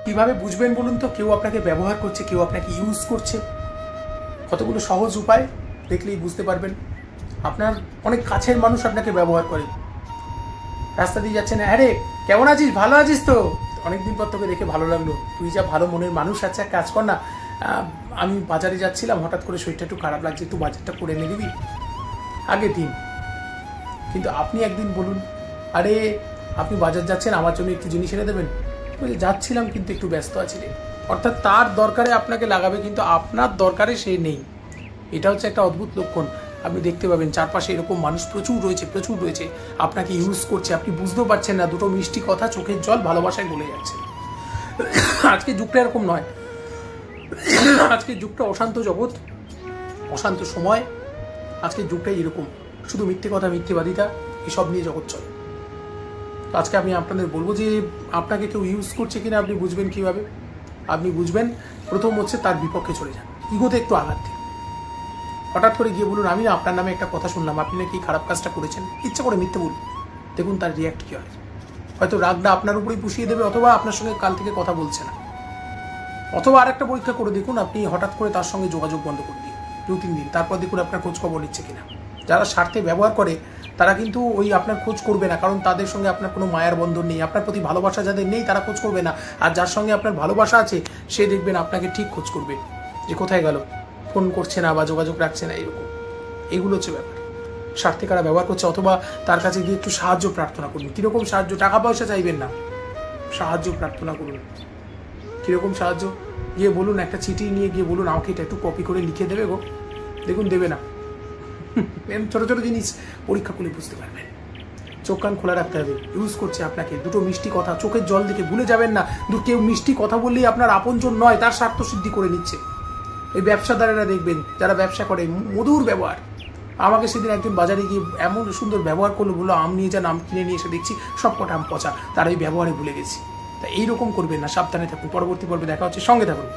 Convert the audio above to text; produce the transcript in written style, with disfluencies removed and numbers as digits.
কিভাবে বুঝবেন বলুন তো কেউ আপনাকে ব্যবহার করছে, কেউ আপনাকে ইউজ করছে? কতগুলো সহজ উপায় দেখলেই বুঝতে পারবেন। আপনার অনেক কাছের মানুষ আপনাকে ব্যবহার করে। রাস্তা দিয়ে যাচ্ছেন, আরে কেমন আছিস, ভালো আছিস তো, অনেকদিন পর তোকে দেখে ভালো লাগলো, তুই যা ভালো মনের মানুষ আছে, এক কাজ কর না, আমি বাজারে যাচ্ছিলাম, হঠাৎ করে শরীরটা একটু খারাপ লাগছে, একটু বাজারটা করে এনে দিবি। আগে দিন, কিন্তু আপনি একদিন বলুন, আরে আপনি বাজার যাচ্ছেন, আমার জন্য একটু জিনিস এনে দেবেন? বলে যাচ্ছিলাম কিন্তু একটু ব্যস্ত আছি রে। অর্থাৎ তার দরকারে আপনাকে লাগাবে, কিন্তু আপনার দরকারে সে নেই। এটা হচ্ছে একটা অদ্ভুত লক্ষণ। আপনি দেখতে পাবেন চারপাশে এরকম মানুষ প্রচুর রয়েছে, আপনাকে ইউজ করছে, আপনি বুঝতেও পারছেন না। দুটো মিষ্টি কথা, চোখের জল, ভালোবাসায় গলে যাচ্ছে। আজকে যুগটা এরকম নয়, আজকে যুগটা অশান্ত জগৎ, অশান্ত সময়। আজকে যুগটাই এরকম, শুধু মিথ্যে কথা, মিথ্যেবাদিতা, এসব নিয়ে জগৎ চলে। আজকে আমি আপনাদের বলবো যে আপনাকে কেউ ইউজ করছে কিনা আপনি বুঝবেন কিভাবে? আপনি বুঝবেন, প্রথম হচ্ছে তার বিপক্ষে চলে যান, ইগোতে একটু আঘাত দিন। হঠাৎ করে গিয়ে বলুন, আমি আপনার নামে একটা কথা শুনলাম, আপনি নাকি খারাপ কাজটা করেছেন, ইচ্ছা করে মিথ্যে বলুন, দেখুন তার রিয়াক্ট কী হয়। হয়তো রাগটা আপনার উপরেই পুষিয়ে দেবে, অথবা আপনার সঙ্গে কাল থেকে কথা বলছে না। অথবা আরেকটা পরীক্ষা করে দেখুন, আপনি হঠাৎ করে তার সঙ্গে যোগাযোগ বন্ধ করে দিন 2-3 দিন, তারপর দেখুন আপনার খোঁজ খবর নিচ্ছে কিনা। যারা স্বার্থে ব্যবহার করে তারা কিন্তু ওই আপনার খোঁজ করবে না, কারণ তাদের সঙ্গে আপনার কোনো মায়ার বন্ধন নেই, আপনার প্রতি ভালোবাসা যাদের নেই তারা খোঁজ করবে না। আর যার সঙ্গে আপনার ভালোবাসা আছে সে দেখবেন আপনাকে ঠিক খোঁজ করবে, যে কোথায় গেল, ফোন করছে না বা যোগাযোগ রাখছে না, এরকম। এইগুলো হচ্ছে ব্যাপার। স্বার্থে কারা ব্যবহার করছে, অথবা তার কাছে গিয়ে একটু সাহায্য প্রার্থনা করুন। কীরকম সাহায্য? টাকা পয়সা চাইবেন না, সাহায্য প্রার্থনা করুন। কীরকম সাহায্য? গিয়ে বলুন, একটা চিঠি নিয়ে গিয়ে বলুন, আমাকে এটা একটু কপি করে লিখে দেবে গো। দেখুন দেবে না। ছোটো ছোটো জিনিস পরীক্ষা করে বুঝতে পারবেন। চোখ কান খোলা রাখতে হবে। ইউজ করছে আপনাকে, দুটো মিষ্টি কথা, চোখের জল দেখে ভুলে যাবেন না। কেউ মিষ্টি কথা বললেই আপনার আপনজন নয়, তার স্বার্থ সিদ্ধি করে নিচ্ছে। এই ব্যবসাদারেরা দেখবেন, যারা ব্যবসা করে, মধুর ব্যবহার। আমাকে সেদিন একজন বাজারে গিয়ে এমন সুন্দর ব্যবহার করলো, বললো আম নিয়ে যান, আম কিনে নিয়ে এসে দেখছি সব কটা আম পচা, তার এই ব্যবহারে ভুলে গেছি। তা এইরকম করবেন না, সাবধানে থাকুন। পরবর্তী পর্বে দেখা হচ্ছে, সঙ্গে থাকুন।